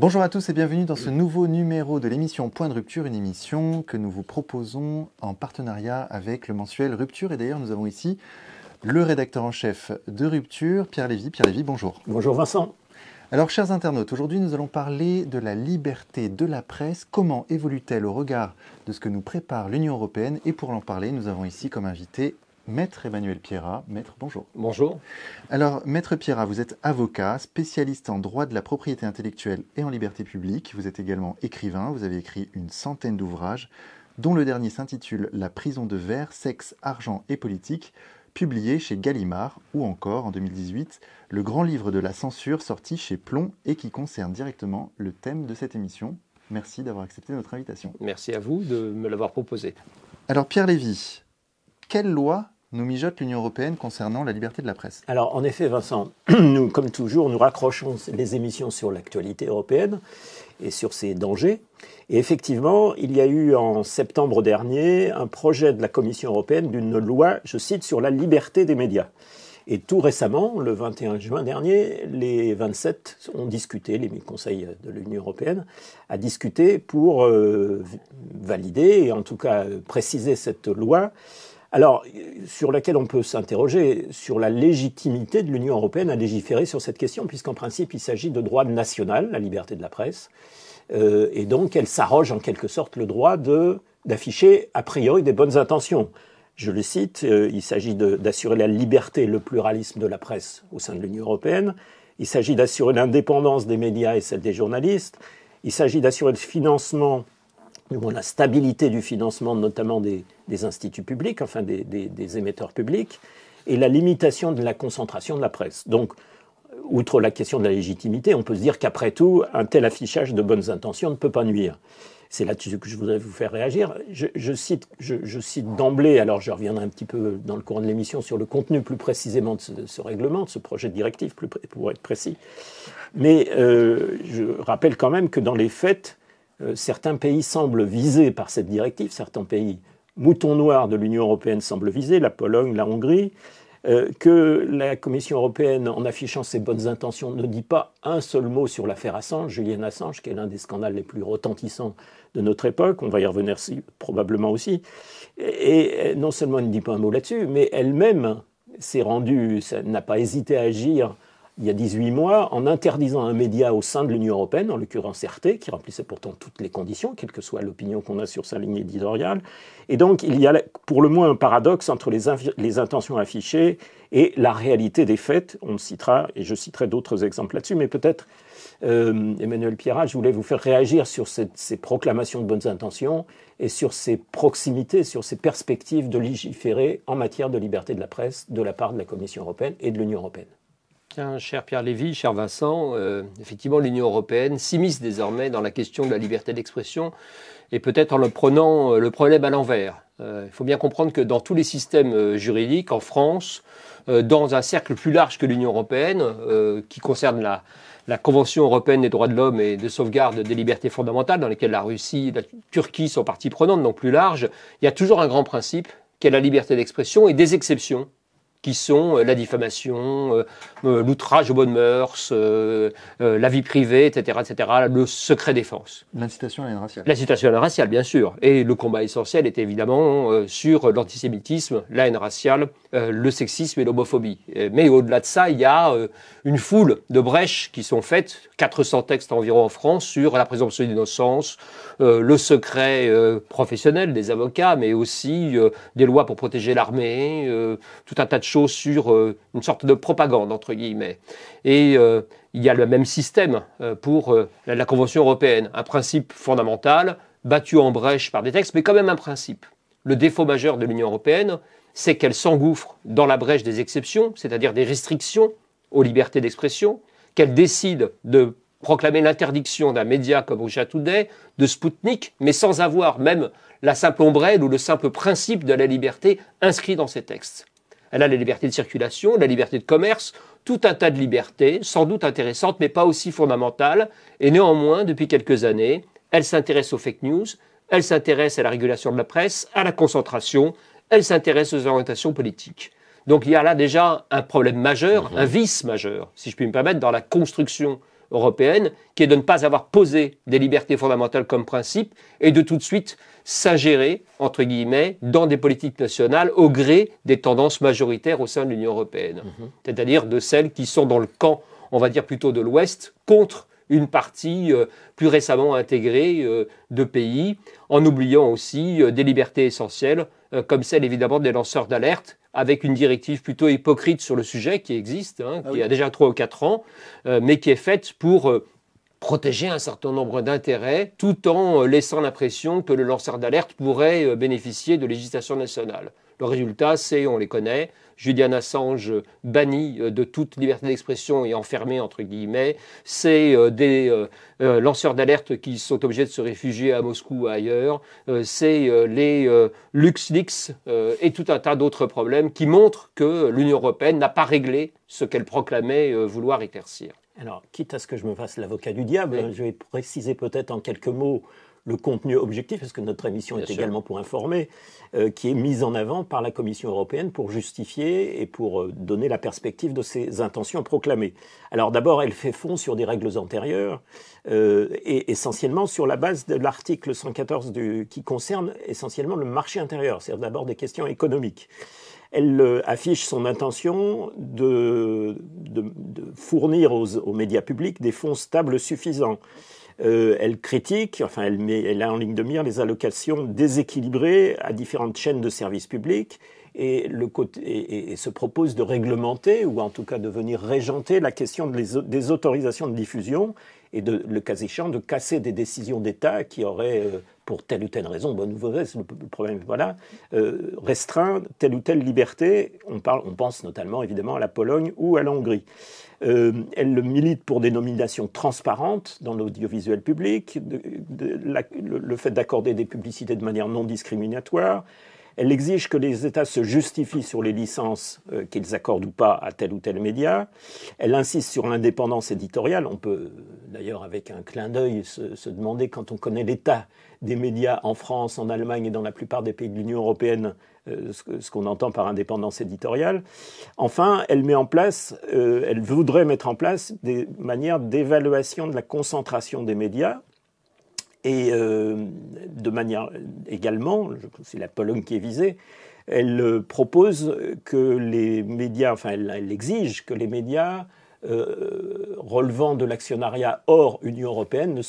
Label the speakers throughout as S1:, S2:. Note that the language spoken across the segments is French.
S1: Bonjour à tous et bienvenue dans ce nouveau numéro de l'émission Point de Rupture, une émission que nous vous proposons en partenariat avec le mensuel Rupture. Et d'ailleurs, nous avons ici le rédacteur en chef de Rupture, Pierre Lévy. Pierre Lévy, bonjour.
S2: Bonjour Vincent.
S1: Alors, chers internautes, aujourd'hui nous allons parler de la liberté de la presse. Comment évolue-t-elle au regard de ce que nous prépare l'Union européenne? Et pour en parler, nous avons ici comme invité Maître Emmanuel Pierrat. Maître, bonjour.
S2: Bonjour.
S1: Alors, Maître Pierrat, vous êtes avocat, spécialiste en droit de la propriété intellectuelle et en liberté publique. Vous êtes également écrivain. Vous avez écrit une centaine d'ouvrages, dont le dernier s'intitule « La prison de verre, sexe, argent et politique », publié chez Gallimard, ou encore, en 2018, le grand livre de la censure sorti chez Plomb et qui concerne directement le thème de cette émission. Merci d'avoir accepté notre invitation.
S2: Merci à vous de me l'avoir proposé.
S1: Alors, Pierre Lévy, quelle loi nous mijote l'Union européenne concernant la liberté de la presse?
S2: Alors, en effet, Vincent, nous, comme toujours, nous raccrochons les émissions sur l'actualité européenne et sur ses dangers. Et effectivement, il y a eu en septembre dernier un projet de la Commission européenne d'une loi, je cite, sur la liberté des médias. Et tout récemment, le 21 juin dernier, les 27 ont discuté, les conseils de l'Union européenne a discuté pour valider et en tout cas préciser cette loi. Alors, sur laquelle on peut s'interroger sur la légitimité de l'Union européenne à légiférer sur cette question, puisqu'en principe, il s'agit de droit national, la liberté de la presse, et donc elle s'arroge en quelque sorte le droit d'afficher a priori des bonnes intentions. Je le cite, il s'agit d'assurer la liberté et le pluralisme de la presse au sein de l'Union européenne, il s'agit d'assurer l'indépendance des médias et celle des journalistes, il s'agit d'assurer le financement, la stabilité du financement, notamment des instituts publics, enfin des émetteurs publics, et la limitation de la concentration de la presse. Donc, outre la question de la légitimité, on peut se dire qu'après tout, un tel affichage de bonnes intentions ne peut pas nuire. C'est là-dessus que je voudrais vous faire réagir. Je cite d'emblée, alors je reviendrai un petit peu dans le courant de l'émission sur le contenu plus précisément de ce règlement, de ce projet de directive, pour être précis. Mais je rappelle quand même que dans les faits, certains pays semblent visés par cette directive, certains pays moutons noirs de l'Union européenne semblent visés, la Pologne, la Hongrie, que la Commission européenne, en affichant ses bonnes intentions, ne dit pas un seul mot sur l'affaire Assange, Julian Assange, qui est l'un des scandales les plus retentissants de notre époque, on va y revenir probablement aussi, et non seulement elle ne dit pas un mot là-dessus, mais elle-même n'a pas hésité à agir il y a 18 mois, en interdisant un média au sein de l'Union européenne, en l'occurrence RT, qui remplissait pourtant toutes les conditions, quelle que soit l'opinion qu'on a sur sa ligne éditoriale. Et donc, il y a pour le moins un paradoxe entre les intentions affichées et la réalité des faits. On citera, et je citerai d'autres exemples là-dessus, mais peut-être, Emmanuel Pierrat, je voulais vous faire réagir sur ces proclamations de bonnes intentions et sur ces proximités, sur ces perspectives de légiférer en matière de liberté de la presse de la part de la Commission européenne et de l'Union européenne.
S3: Cher Pierre Lévy, cher Vincent, effectivement l'Union européenne s'immisce désormais dans la question de la liberté d'expression et peut-être en le prenant le problème à l'envers. Il faut bien comprendre que dans tous les systèmes juridiques, en France, dans un cercle plus large que l'Union européenne, qui concerne la Convention européenne des droits de l'homme et de sauvegarde des libertés fondamentales, dans lesquelles la Russie et la Turquie sont parties prenantes, donc plus large, il y a toujours un grand principe qui est la liberté d'expression et des exceptions, qui sont la diffamation, l'outrage aux bonnes mœurs, la vie privée, etc., le secret défense.
S1: L'incitation à la haine raciale.
S3: L'incitation à la haine raciale, bien sûr. Et le combat essentiel est évidemment sur l'antisémitisme, la haine raciale, le sexisme et l'homophobie. Mais au-delà de ça, il y a une foule de brèches qui sont faites, 400 textes environ en France, sur la présomption d'innocence, le secret professionnel des avocats, mais aussi des lois pour protéger l'armée, tout un tas de choses sur une sorte de propagande, entre guillemets. Et il y a le même système pour la Convention européenne, un principe fondamental, battu en brèche par des textes, mais quand même un principe. Le défaut majeur de l'Union européenne, c'est qu'elle s'engouffre dans la brèche des exceptions, c'est-à-dire des restrictions aux libertés d'expression, qu'elle décide de proclamer l'interdiction d'un média comme Russia Today, de Sputnik, mais sans avoir même la simple ombrelle ou le simple principe de la liberté inscrit dans ces textes. Elle a la liberté de circulation, la liberté de commerce, tout un tas de libertés, sans doute intéressantes, mais pas aussi fondamentales. Et néanmoins, depuis quelques années, elle s'intéresse aux fake news, elle s'intéresse à la régulation de la presse, à la concentration, elle s'intéresse aux orientations politiques. Donc il y a là déjà un problème majeur, un vice majeur, si je puis me permettre, dans la construction européenne, qui est de ne pas avoir posé des libertés fondamentales comme principe et de tout de suite s'ingérer, entre guillemets, dans des politiques nationales au gré des tendances majoritaires au sein de l'Union européenne. C'est-à-dire de celles qui sont dans le camp, on va dire plutôt de l'Ouest, contre une partie plus récemment intégrée de pays, en oubliant aussi des libertés essentielles, comme celle évidemment des lanceurs d'alerte, avec une directive plutôt hypocrite sur le sujet qui existe, qui a déjà 3 ou 4 ans, mais qui est faite pour protéger un certain nombre d'intérêts, tout en laissant l'impression que le lanceur d'alerte pourrait bénéficier de législation nationale. Le résultat, c'est, on les connaît, Julian Assange banni de toute liberté d'expression et enfermé, entre guillemets. C'est des lanceurs d'alerte qui sont obligés de se réfugier à Moscou ou ailleurs. C'est les LuxLeaks et tout un tas d'autres problèmes qui montrent que l'Union européenne n'a pas réglé ce qu'elle proclamait vouloir éclaircir.
S2: Alors, quitte à ce que je me fasse l'avocat du diable, je vais préciser peut-être en quelques mots le contenu objectif, parce que notre émission est également pour informer, qui est mis en avant par la Commission européenne pour justifier et pour donner la perspective de ses intentions proclamées. Alors d'abord, elle fait fond sur des règles antérieures et essentiellement sur la base de l'article 114 qui concerne essentiellement le marché intérieur, c'est-à-dire d'abord des questions économiques. Elle affiche son intention de fournir aux médias publics des fonds stables suffisants. Elle critique, elle a en ligne de mire les allocations déséquilibrées à différentes chaînes de services publics et se propose de réglementer, ou en tout cas de venir régenter la question des autorisations de diffusion et le cas échéant de casser des décisions d'État qui auraient, pour telle ou telle raison, bonne ou mauvaise, le problème, voilà, restreint telle ou telle liberté. On pense notamment évidemment à la Pologne ou à la Hongrie. Elle milite pour des nominations transparentes dans l'audiovisuel public, le fait d'accorder des publicités de manière non discriminatoire. Elle exige que les États se justifient sur les licences qu'ils accordent ou pas à tel ou tel média. Elle insiste sur l'indépendance éditoriale. On peut d'ailleurs, avec un clin d'œil, se demander, quand on connaît l'état des médias en France, en Allemagne et dans la plupart des pays de l'Union européenne, ce qu'on entend par indépendance éditoriale. Enfin, elle voudrait mettre en place des manières d'évaluation de la concentration des médias. Et de manière également, c'est la Pologne qui est visée, elle propose que les médias, elle exige que les médias relevant de l'actionnariat hors Union européenne ne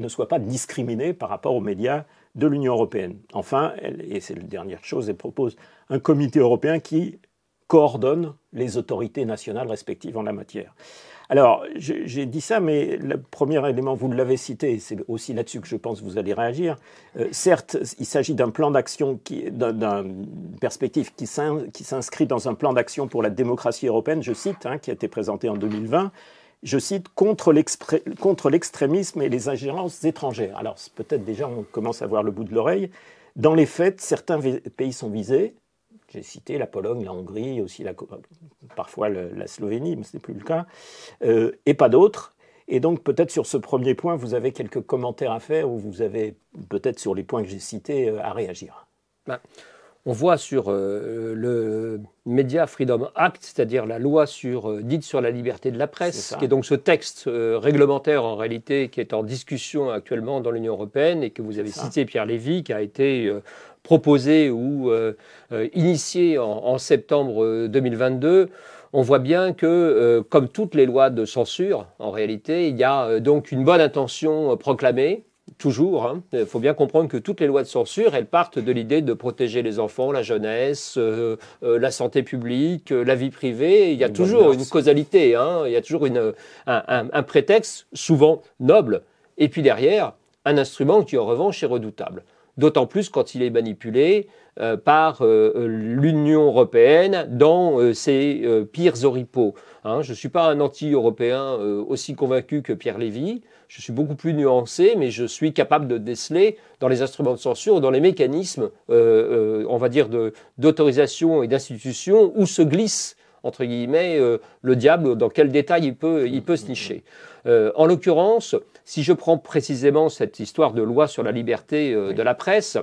S2: soient pas discriminés par rapport aux médias de l'Union européenne. Enfin, et c'est la dernière chose, elle propose un comité européen qui coordonne les autorités nationales respectives en la matière. Alors, j'ai dit ça, mais le premier élément, vous l'avez cité, c'est aussi là-dessus que je pense que vous allez réagir. Certes, il s'agit d'un plan d'action, d'une perspective qui s'inscrit dans un plan d'action pour la démocratie européenne, je cite, qui a été présenté en 2020, je cite, contre l'extrémisme et les ingérences étrangères. Alors, peut-être déjà, on commence à voir le bout de l'oreille. Dans les faits, certains pays sont visés. J'ai cité la Pologne, la Hongrie, aussi parfois la Slovénie, mais ce n'est plus le cas, et pas d'autres. Et donc peut-être sur ce premier point, vous avez quelques commentaires à faire ou vous avez peut-être sur les points que j'ai cités à réagir.
S3: On voit sur le Media Freedom Act, c'est-à-dire la loi dite sur la liberté de la presse, qui est donc ce texte réglementaire en réalité qui est en discussion actuellement dans l'Union européenne et que vous avez cité, Pierre Lévy, qui a été proposé ou initié en septembre 2022. On voit bien que, comme toutes les lois de censure, en réalité, il y a donc une bonne intention proclamée, toujours. Il faut bien comprendre que toutes les lois de censure, elles partent de l'idée de protéger les enfants, la jeunesse, la santé publique, la vie privée. Il y a toujours une causalité, il y a toujours un prétexte, souvent noble, et puis derrière, un instrument qui en revanche est redoutable. D'autant plus quand il est manipulé par l'Union européenne dans ses pires oripeaux. Je ne suis pas un anti-européen aussi convaincu que Pierre Lévy, je suis beaucoup plus nuancé, mais je suis capable de déceler dans les instruments de censure, dans les mécanismes, on va dire, d'autorisation et d'institution, où se glisse, entre guillemets, le diable, dans quel détail il peut se nicher. En l'occurrence, si je prends précisément cette histoire de loi sur la liberté de la presse,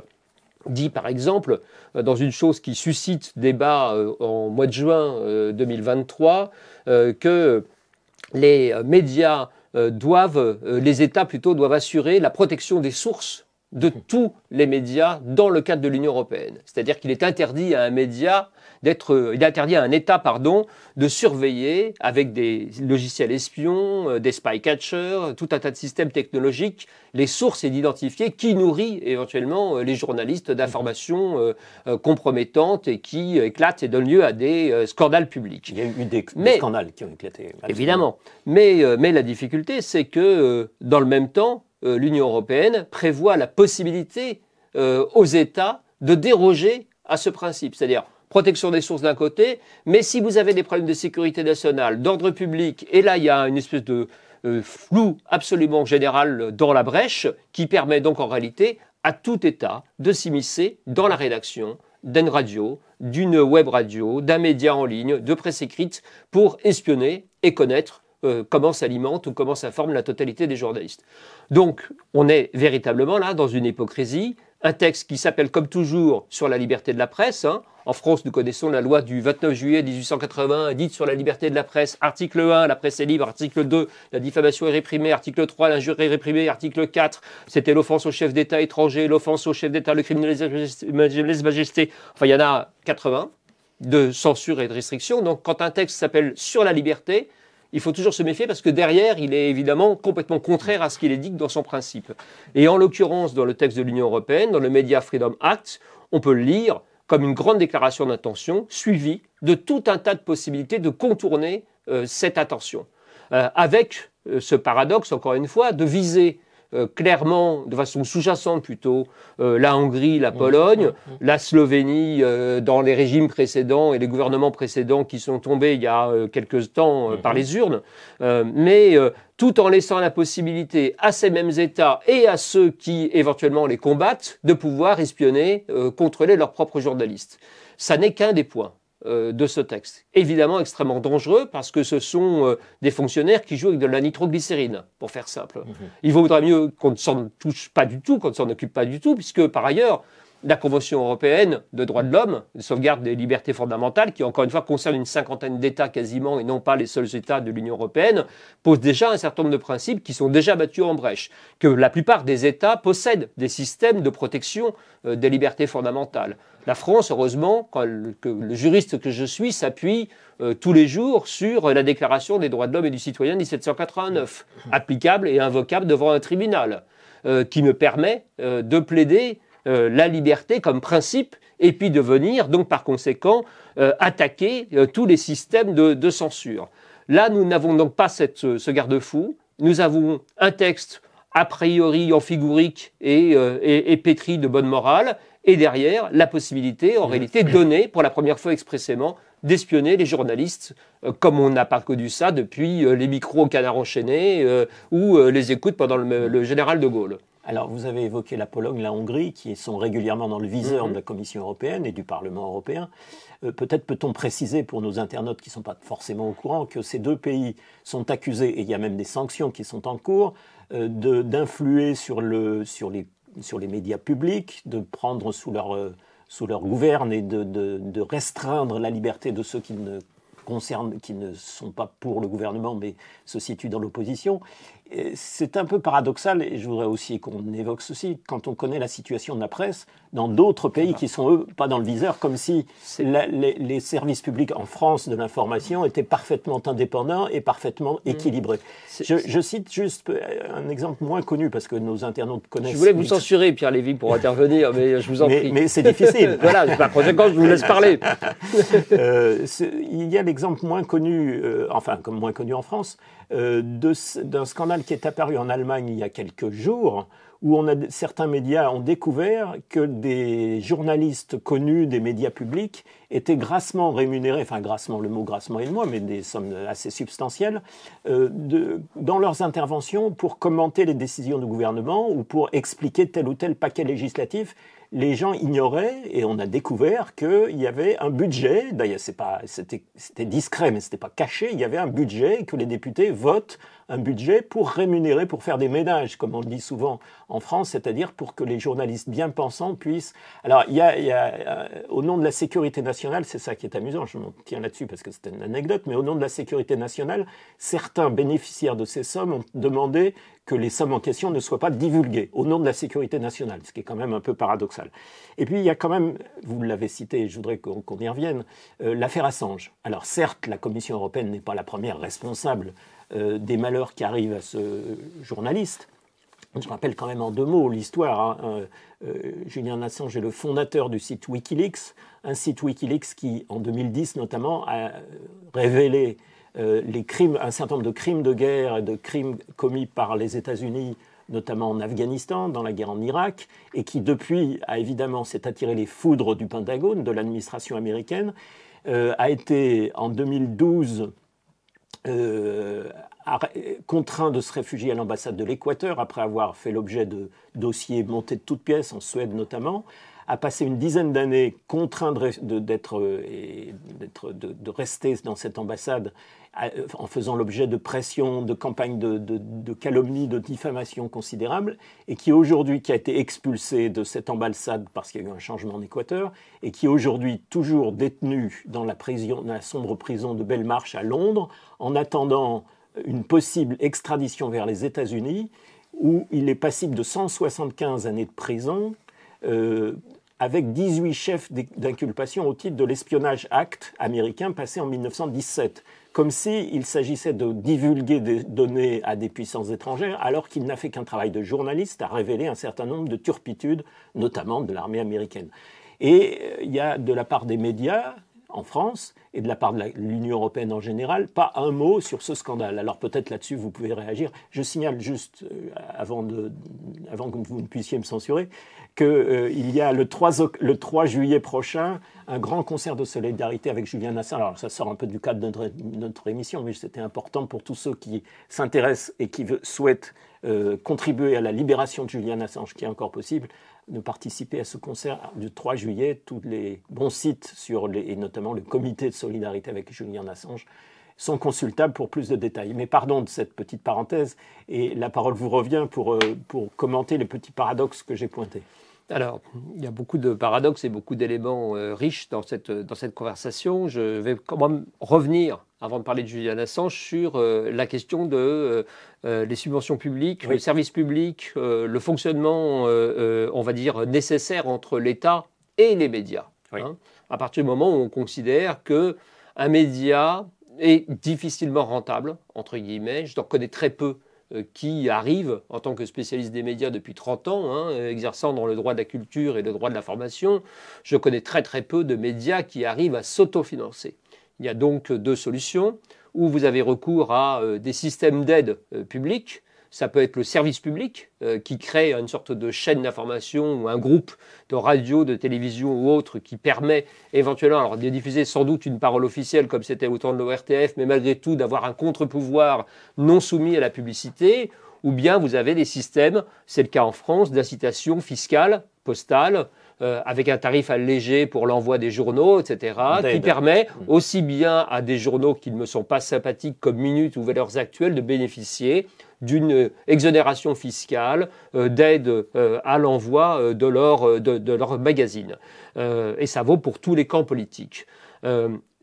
S3: dit par exemple, dans une chose qui suscite débat en mois de juin 2023, que les médias les États plutôt doivent assurer la protection des sources de tous les médias dans le cadre de l'Union européenne. C'est-à-dire qu'il est interdit à un État, de surveiller avec des logiciels espions, des spy catchers, tout un tas de systèmes technologiques, les sources et d'identifier qui nourrit éventuellement les journalistes d'informations compromettantes et qui éclatent et donnent lieu à des scandales publics.
S2: Il y a eu des scandales qui ont éclaté.
S3: Évidemment. Mais la difficulté, c'est que dans le même temps, l'Union européenne prévoit la possibilité aux États de déroger à ce principe, c'est-à-dire protection des sources d'un côté, mais si vous avez des problèmes de sécurité nationale, d'ordre public, et là il y a une espèce de flou absolument général dans la brèche qui permet donc en réalité à tout État de s'immiscer dans la rédaction d'une radio, d'une web radio, d'un média en ligne, de presse écrite pour espionner et connaître comment s'alimente ou comment s'informe la totalité des journalistes. Donc, on est véritablement là dans une hypocrisie. Un texte qui s'appelle comme toujours sur la liberté de la presse. En France, nous connaissons la loi du 29 juillet 1880, dite sur la liberté de la presse. Article 1, la presse est libre. Article 2, la diffamation est réprimée. Article 3, l'injure est réprimée. Article 4, c'était l'offense au chef d'État étranger, l'offense au chef d'État, le crime de lèse-majesté. Enfin, il y en a 80 de censure et de restriction. Donc, quand un texte s'appelle sur la liberté, il faut toujours se méfier parce que derrière, il est évidemment complètement contraire à ce qu'il est dit dans son principe. Et en l'occurrence, dans le texte de l'Union européenne, dans le Media Freedom Act, on peut le lire comme une grande déclaration d'intention suivie de tout un tas de possibilités de contourner cette intention. Avec ce paradoxe, encore une fois, de viser clairement, de façon sous-jacente plutôt, la Hongrie, la Pologne, la Slovénie dans les régimes précédents et les gouvernements précédents qui sont tombés il y a quelques temps par les urnes, mais tout en laissant la possibilité à ces mêmes États et à ceux qui éventuellement les combattent de pouvoir espionner, contrôler leurs propres journalistes. Ça n'est qu'un des points de ce texte. Évidemment extrêmement dangereux parce que ce sont des fonctionnaires qui jouent avec de la nitroglycérine, pour faire simple. Il vaudrait mieux qu'on ne s'en touche pas du tout, qu'on ne s'en occupe pas du tout, puisque par ailleurs, la Convention européenne de droits de l'homme, de sauvegarde des libertés fondamentales, qui encore une fois concerne une cinquantaine d'États quasiment et non pas les seuls États de l'Union européenne, pose déjà un certain nombre de principes qui sont déjà battus en brèche. Que la plupart des États possèdent des systèmes de protection des libertés fondamentales. La France, heureusement, le juriste que je suis s'appuie tous les jours sur la Déclaration des droits de l'homme et du citoyen de 1789, applicable et invocable devant un tribunal, qui me permet de plaider la liberté comme principe et puis de venir, donc par conséquent, attaquer tous les systèmes de censure. Là, nous n'avons donc pas ce garde-fou. Nous avons un texte a priori amphigourique et pétri de bonne morale, et derrière, la possibilité, en réalité, donnée pour la première fois expressément, d'espionner les journalistes, comme on n'a pas connu ça depuis les micros au canard enchaîné ou les écoutes pendant le général de Gaulle.
S2: Alors, vous avez évoqué la Pologne, la Hongrie, qui sont régulièrement dans le viseur de la Commission européenne et du Parlement européen. Peut-être peut-on préciser pour nos internautes qui ne sont pas forcément au courant que ces deux pays sont accusés, et il y a même des sanctions qui sont en cours, d'influer sur les médias publics, de prendre sous leur gouverne et de restreindre la liberté de ceux qui ne sont pas pour le gouvernement mais se situent dans l'opposition. C'est un peu paradoxal, et je voudrais aussi qu'on évoque ceci, quand on connaît la situation de la presse dans d'autres pays qui sont, eux, pas dans le viseur, comme si les services publics en France de l'information étaient parfaitement indépendants et parfaitement équilibrés. Je cite juste un exemple moins connu, parce que nos internautes connaissent...
S3: Je voulais vous censurer, Pierre Lévy, pour intervenir, mais je vous en prie.
S2: Mais c'est difficile.
S3: Voilà, par conséquent, je vous laisse parler.
S2: Il y a l'exemple moins connu, comme moins connu en France, d'un scandale qui est apparu en Allemagne il y a quelques jours, où certains médias ont découvert que des journalistes connus des médias publics étaient grassement rémunérés, enfin grassement, le mot grassement est de moi, mais des sommes assez substantielles, dans leurs interventions pour commenter les décisions du gouvernement ou pour expliquer tel ou tel paquet législatif. Les gens ignoraient, et on a découvert qu'il y avait un budget, d'ailleurs c'était discret mais c'était pas caché, il y avait un budget, que les députés votent un budget pour rémunérer, pour faire des ménages, comme on le dit souvent en France, c'est-à-dire pour que les journalistes bien pensants puissent... Alors, au nom de la sécurité nationale, c'est ça qui est amusant, je m'en tiens là-dessus parce que c'est une anecdote, mais au nom de la sécurité nationale, certains bénéficiaires de ces sommes ont demandé que les sommes en question ne soient pas divulguées au nom de la sécurité nationale, ce qui est quand même un peu paradoxal. Et puis, il y a quand même, vous l'avez cité, je voudrais qu'on y revienne, l'affaire Assange. Alors certes, la Commission européenne n'est pas la première responsable des malheurs qui arrivent à ce journaliste. Je rappelle quand même en 2 mots l'histoire. Julian Assange est le fondateur du site Wikileaks, un site Wikileaks qui, en 2010 notamment, a révélé un certain nombre de crimes de guerre et de crimes commis par les États-Unis, notamment en Afghanistan, dans la guerre en Irak, et qui depuis s'est attiré les foudres du Pentagone, de l'administration américaine, a été en 2012 contraint de se réfugier à l'ambassade de l'Équateur après avoir fait l'objet de dossiers montés de toutes pièces, en Suède notamment, a passé une dizaine d'années contraint de rester dans cette ambassade en faisant l'objet de pressions, de campagnes de calomnie, de diffamation considérables, et qui a été expulsé de cette ambassade parce qu'il y a eu un changement en Équateur, et qui est aujourd'hui toujours détenu dans la sombre prison de Belmarsh à Londres, en attendant une possible extradition vers les États-Unis, où il est passible de 175 années de prison, avec 18 chefs d'inculpation au titre de l'Espionnage Act américain passé en 1917, comme s'il s'agissait de divulguer des données à des puissances étrangères, alors qu'il n'a fait qu'un travail de journaliste à révéler un certain nombre de turpitudes, notamment de l'armée américaine. Et il y a de la part des médias en France et de la part de l'Union européenne en général, pas un mot sur ce scandale. Alors peut-être là-dessus vous pouvez réagir. Je signale juste, avant que vous ne puissiez me censurer, qu'il y a le 3 juillet prochain un grand concert de solidarité avec Julian Assange. Alors ça sort un peu du cadre de notre émission, mais c'était important pour tous ceux qui s'intéressent et qui souhaitent contribuer à la libération de Julian Assange, qui est encore possible, de participer à ce concert du 3 juillet. Tous les bons sites, et notamment le comité de solidarité avec Julian Assange, sont consultables pour plus de détails. Mais pardon de cette petite parenthèse, et la parole vous revient pour commenter les petits paradoxes que j'ai pointés.
S3: Alors, il y a beaucoup de paradoxes et beaucoup d'éléments riches dans cette conversation. Je vais quand même revenir, avant de parler de Julian Assange, sur la question de les subventions publiques, oui, le service public, le fonctionnement, on va dire, nécessaire entre l'État et les médias. Oui. Hein, à partir du moment où on considère qu'un média est difficilement rentable, entre guillemets, je connais très peu qui arrive en tant que spécialiste des médias depuis 30 ans, exerçant dans le droit de la culture et le droit de l'information, je connais très très peu de médias qui arrivent à s'autofinancer. Il y a donc 2 solutions, où vous avez recours à des systèmes d'aide publique. Ça peut être le service public qui crée une sorte de chaîne d'information ou un groupe de radio, de télévision ou autre qui permet éventuellement alors, de diffuser sans doute une parole officielle comme c'était au temps de l'ORTF, mais malgré tout d'avoir un contre-pouvoir non soumis à la publicité. Ou bien vous avez des systèmes, c'est le cas en France, d'incitation fiscale, postale, avec un tarif allégé pour l'envoi des journaux, etc., qui permet aussi bien à des journaux qui ne me sont pas sympathiques comme Minutes ou Valeurs Actuelles de bénéficier d'une exonération fiscale, d'aide à l'envoi de leur magazine. Et ça vaut pour tous les camps politiques.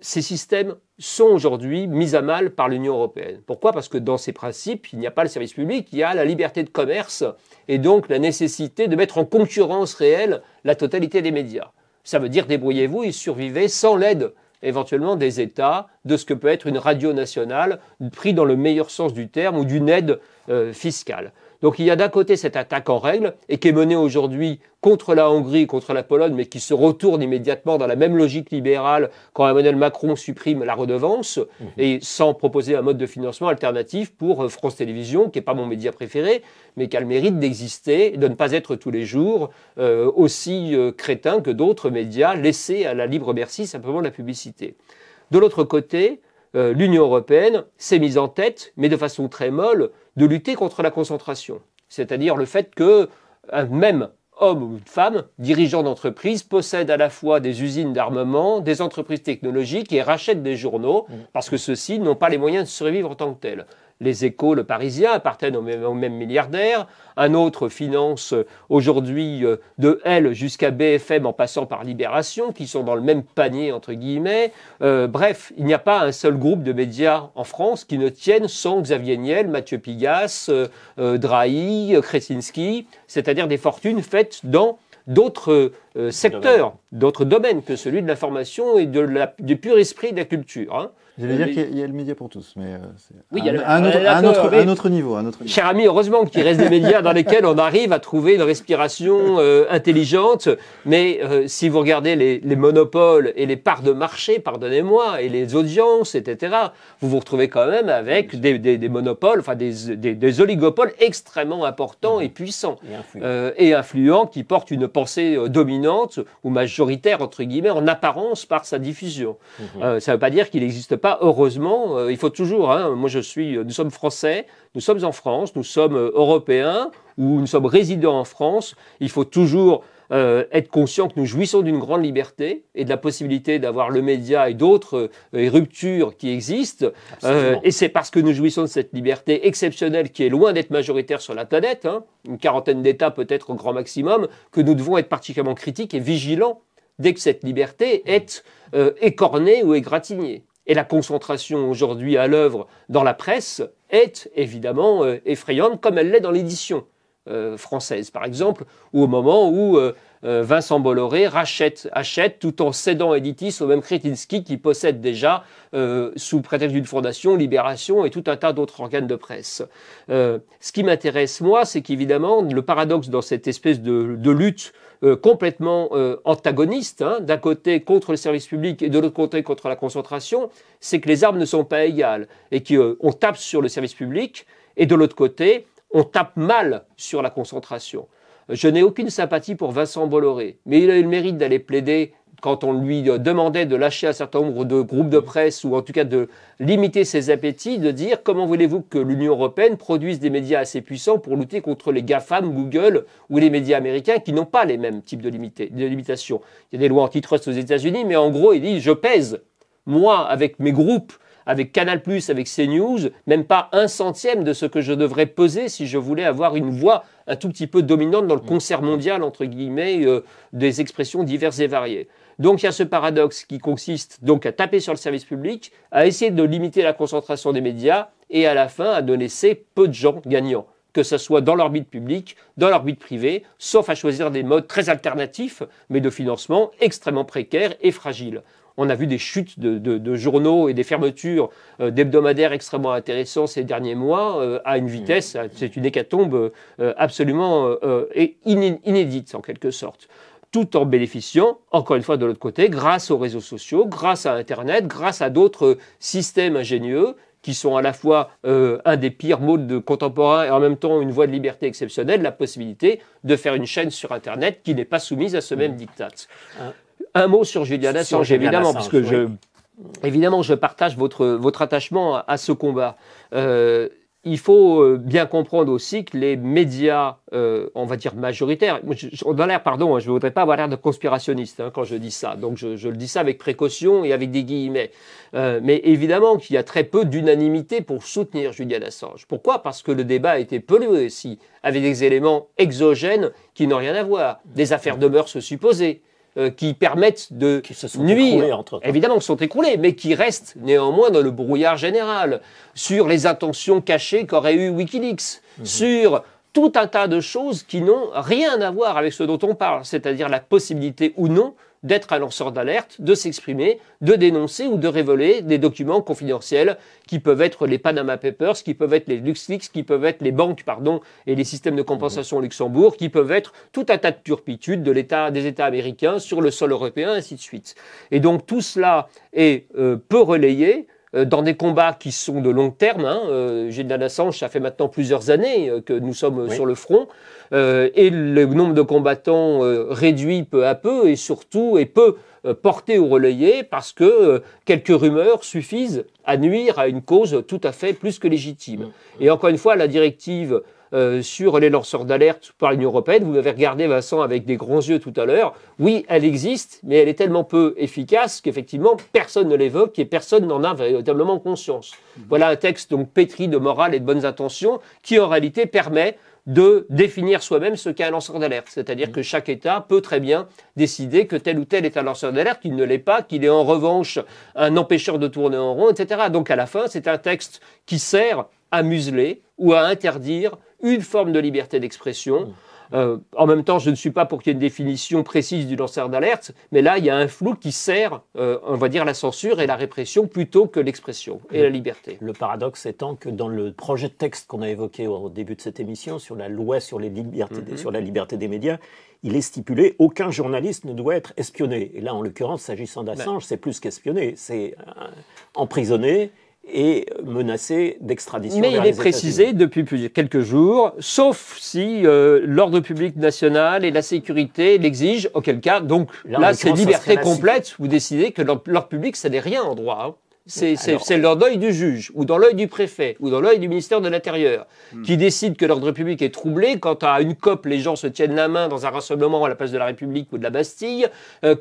S3: Ces systèmes sont aujourd'hui mis à mal par l'Union européenne. Pourquoi ? Parce que dans ces principes, il n'y a pas le service public, il y a la liberté de commerce et donc la nécessité de mettre en concurrence réelle la totalité des médias. Ça veut dire débrouillez-vous et survivez sans l'aide éventuellement des États, de ce que peut être une radio nationale, pris dans le meilleur sens du terme, ou d'une aide fiscale. Donc il y a d'un côté cette attaque en règle, et qui est menée aujourd'hui contre la Hongrie, contre la Pologne, mais qui se retourne immédiatement dans la même logique libérale quand Emmanuel Macron supprime la redevance, et sans proposer un mode de financement alternatif pour France Télévisions, qui n'est pas mon média préféré, mais qui a le mérite d'exister, de ne pas être tous les jours aussi crétin que d'autres médias laissés à la libre merci simplement de la publicité. De l'autre côté, l'Union européenne s'est mise en tête, mais de façon très molle, de lutter contre la concentration. C'est-à-dire le fait qu'un même homme ou femme, dirigeant d'entreprise, possède à la fois des usines d'armement, des entreprises technologiques et rachète des journaux, parce que ceux-ci n'ont pas les moyens de survivre en tant que tels. Les Échos, Le Parisien appartiennent au même milliardaire. Un autre finance aujourd'hui de Elle jusqu'à BFM en passant par Libération, qui sont dans le même panier, entre guillemets. Bref, il n'y a pas un seul groupe de médias en France qui ne tienne sans Xavier Niel, Mathieu Pigasse, Drahi, Kresinski, c'est-à-dire des fortunes faites dans d'autres secteurs, d'autres domaines que celui de l'information et du pur esprit de la culture. Hein.
S1: J'allais dire qu'il y a le média pour tous, mais c'est
S3: oui, il y a
S1: un autre niveau.
S3: Cher ami, heureusement qu'il reste des médias dans lesquels on arrive à trouver une respiration intelligente, mais si vous regardez les monopoles et les parts de marché, pardonnez-moi, et les audiences, etc., vous vous retrouvez quand même avec des monopoles, enfin des oligopoles extrêmement importants et puissants et influents qui portent une pensée dominante ou majoritaire, entre guillemets, en apparence par sa diffusion. Ça ne veut pas dire qu'il n'existe pas. Heureusement, il faut toujours, nous sommes français, nous sommes en France, nous sommes européens, ou nous sommes résidents en France, il faut toujours être conscient que nous jouissons d'une grande liberté et de la possibilité d'avoir le média et d'autres ruptures qui existent. Et c'est parce que nous jouissons de cette liberté exceptionnelle qui est loin d'être majoritaire sur la planète, une quarantaine d'États peut-être au grand maximum, que nous devons être particulièrement critiques et vigilants dès que cette liberté est écornée ou égratignée. Et la concentration aujourd'hui à l'œuvre dans la presse est évidemment effrayante, comme elle l'est dans l'édition française, par exemple, ou au moment où Vincent Bolloré achète tout en cédant Editis au même Kretinsky qui possède déjà, sous prétexte d'une fondation, Libération et tout un tas d'autres organes de presse. Ce qui m'intéresse, moi, c'est qu'évidemment, le paradoxe dans cette espèce de lutte complètement antagoniste, d'un côté contre le service public et de l'autre côté contre la concentration, c'est que les armes ne sont pas égales et qu'on tape sur le service public et de l'autre côté, on tape mal sur la concentration. Je n'ai aucune sympathie pour Vincent Bolloré, mais il a eu le mérite d'aller plaider quand on lui demandait de lâcher un certain nombre de groupes de presse ou en tout cas de limiter ses appétits, de dire comment voulez-vous que l'Union européenne produise des médias assez puissants pour lutter contre les GAFAM, Google ou les médias américains qui n'ont pas les mêmes types de limitations. Il y a des lois antitrust aux États-Unis, mais en gros, il dit je pèse, moi, avec mes groupes, avec Canal+, avec CNews, même pas 1/100 de ce que je devrais peser si je voulais avoir une voix un tout petit peu dominante dans le concert mondial, entre guillemets, des expressions diverses et variées. Donc il y a ce paradoxe qui consiste donc à taper sur le service public, à essayer de limiter la concentration des médias et à la fin à ne laisser peu de gens gagnants, que ce soit dans l'orbite publique, dans l'orbite privée, sauf à choisir des modes très alternatifs, mais de financement extrêmement précaires et fragiles. On a vu des chutes de journaux et des fermetures d'hebdomadaires extrêmement intéressants ces derniers mois à une vitesse, c'est une hécatombe absolument inédite en quelque sorte. Tout en bénéficiant, encore une fois de l'autre côté, grâce aux réseaux sociaux, grâce à Internet, grâce à d'autres systèmes ingénieux qui sont à la fois un des pires modes contemporains et en même temps une voie de liberté exceptionnelle, la possibilité de faire une chaîne sur Internet qui n'est pas soumise à ce même diktat. Un mot sur Julian Assange, évidemment, parce que je partage votre attachement à ce combat. Il faut bien comprendre aussi que les médias, on va dire majoritaires, je ne voudrais pas avoir l'air de conspirationniste quand je dis ça, donc je le dis ça avec précaution et avec des guillemets. Mais évidemment qu'il y a très peu d'unanimité pour soutenir Julian Assange. Pourquoi ? Parce que le débat a été pollué aussi, avec des éléments exogènes qui n'ont rien à voir, des affaires de mœurs supposées, qui permettent de nuire, évidemment, qui sont écroulés, mais qui restent néanmoins dans le brouillard général, sur les intentions cachées qu'aurait eu Wikileaks, sur tout un tas de choses qui n'ont rien à voir avec ce dont on parle, c'est-à-dire la possibilité ou non d'être un lanceur d'alerte, de s'exprimer, de dénoncer ou de révéler des documents confidentiels qui peuvent être les Panama Papers, qui peuvent être les LuxLeaks, qui peuvent être les banques, et les systèmes de compensation au Luxembourg, qui peuvent être tout un tas de turpitudes des États américains sur le sol européen, ainsi de suite. Et donc tout cela est peu relayé dans des combats qui sont de long terme. Julian Assange, ça fait maintenant plusieurs années que nous sommes sur le front, et le nombre de combattants réduit peu à peu et surtout est peu porté ou relayé parce que quelques rumeurs suffisent à nuire à une cause tout à fait plus que légitime. Et encore une fois, la directive sur les lanceurs d'alerte par l'Union européenne. Vous m'avez regardé, Vincent, avec des grands yeux tout à l'heure. Oui, elle existe, mais elle est tellement peu efficace qu'effectivement, personne ne l'évoque et personne n'en a véritablement conscience. Voilà un texte donc pétri de morale et de bonnes intentions qui, en réalité, permet de définir soi-même ce qu'est un lanceur d'alerte. C'est-à-dire que chaque État peut très bien décider que tel ou tel est un lanceur d'alerte, qu'il ne l'est pas, qu'il est en revanche un empêcheur de tourner en rond, etc. Donc à la fin, c'est un texte qui sert à museler ou à interdire une forme de liberté d'expression. En même temps, je ne suis pas pour qu'il y ait une définition précise du lanceur d'alerte, mais là, il y a un flou qui sert, on va dire, la censure et la répression plutôt que l'expression et la liberté.
S2: Le paradoxe étant que dans le projet de texte qu'on a évoqué au début de cette émission, sur la loi sur les libertés, sur la liberté des médias, il est stipulé aucun journaliste ne doit être espionné. Et là, en l'occurrence, s'agissant d'Assange, c'est plus qu'espionné, c'est emprisonné et menacé d'extradition.
S3: Mais il est précisé depuis quelques jours, sauf si l'ordre public national et la sécurité l'exigent, auquel cas, donc là c'est liberté complète, vous décidez que l'ordre public, ça n'est rien en droit. Hein. C'est dans l'œil du juge, ou dans l'œil du préfet, ou dans l'œil du ministère de l'Intérieur, qui décide que l'ordre public est troublé quand à une COP, les gens se tiennent la main dans un rassemblement à la place de la République ou de la Bastille,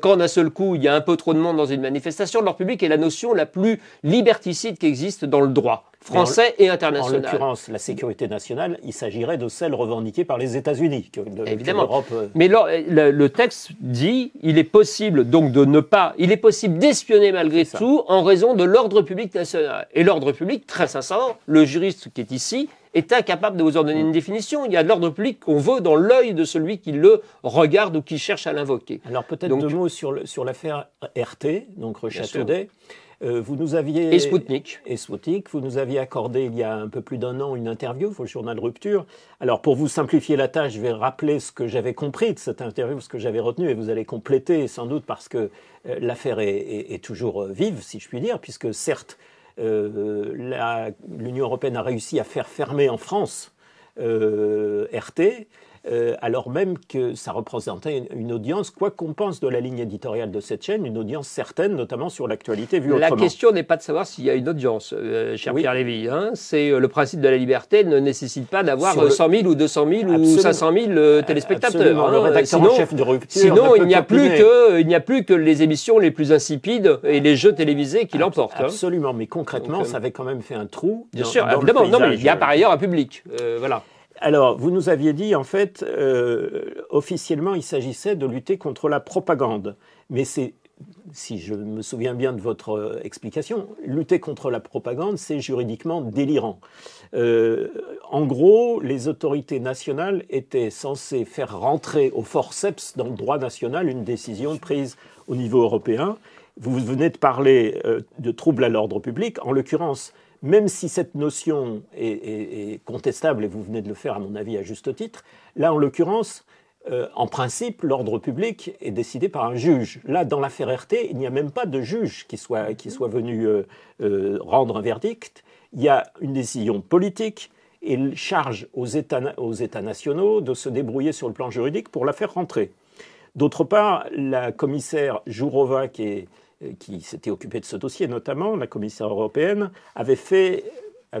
S3: quand d'un seul coup, il y a un peu trop de monde dans une manifestation. L'ordre public est la notion la plus liberticide qui existe dans le droit français et international.
S2: En l'occurrence, la sécurité nationale, il s'agirait de celle revendiquée par les États-Unis.
S3: Évidemment. Mais le texte dit, il est possible donc il est possible d'espionner malgré tout en raison de l'ordre public national. Et l'ordre public, très sincèrement, le juriste qui est ici est incapable de vous en donner une définition. Il y a de l'ordre public qu'on veut dans l'œil de celui qui le regarde ou qui cherche à l'invoquer.
S2: Alors peut-être deux mots sur l'affaire RT, donc Rochat-Taudet. Vous nous aviez...
S3: Et Sputnik.
S2: Vous nous aviez accordé il y a un peu plus d'un an une interview au journal Rupture. Alors pour vous simplifier la tâche, je vais rappeler ce que j'avais compris de cette interview, ce que j'avais retenu, et vous allez compléter sans doute parce que l'affaire est toujours vive, si je puis dire, puisque certes, l'Union européenne a réussi à faire fermer en France RT, alors même que ça représentait une audience, quoi qu'on pense de la ligne éditoriale de cette chaîne, une audience certaine, notamment sur l'actualité vue autrement.
S3: La question n'est pas de savoir s'il y a une audience, cher Pierre Lévy. Hein. C'est le principe de la liberté ne nécessite pas d'avoir 100 000 ou 200 000 ou 500 000 téléspectateurs.
S2: Hein. Le rédacteur en chef de Rupture.
S3: Sinon, il n'y a plus que les émissions les plus insipides et les jeux télévisés qui l'emportent.
S2: Absolument, mais concrètement, ça avait quand même fait un trou.
S3: Bien sûr, évidemment. Non, mais il y a par ailleurs un public. Voilà.
S2: Alors, vous nous aviez dit, en fait, officiellement, il s'agissait de lutter contre la propagande. Mais c'est, si je me souviens bien de votre explication, lutter contre la propagande, c'est juridiquement délirant. En gros, les autorités nationales étaient censées faire rentrer au forceps dans le droit national une décision prise au niveau européen. Vous venez de parler de troubles à l'ordre public. En l'occurrence, même si cette notion est contestable, et vous venez de le faire à mon avis à juste titre, là en l'occurrence, en principe, l'ordre public est décidé par un juge. Là, dans l'affaire RT, il n'y a même pas de juge qui soit venu rendre un verdict. Il y a une décision politique et il charge aux États nationaux de se débrouiller sur le plan juridique pour la faire rentrer. D'autre part, la commissaire Jourova, qui s'était occupée de ce dossier notamment, la commissaire européenne, avait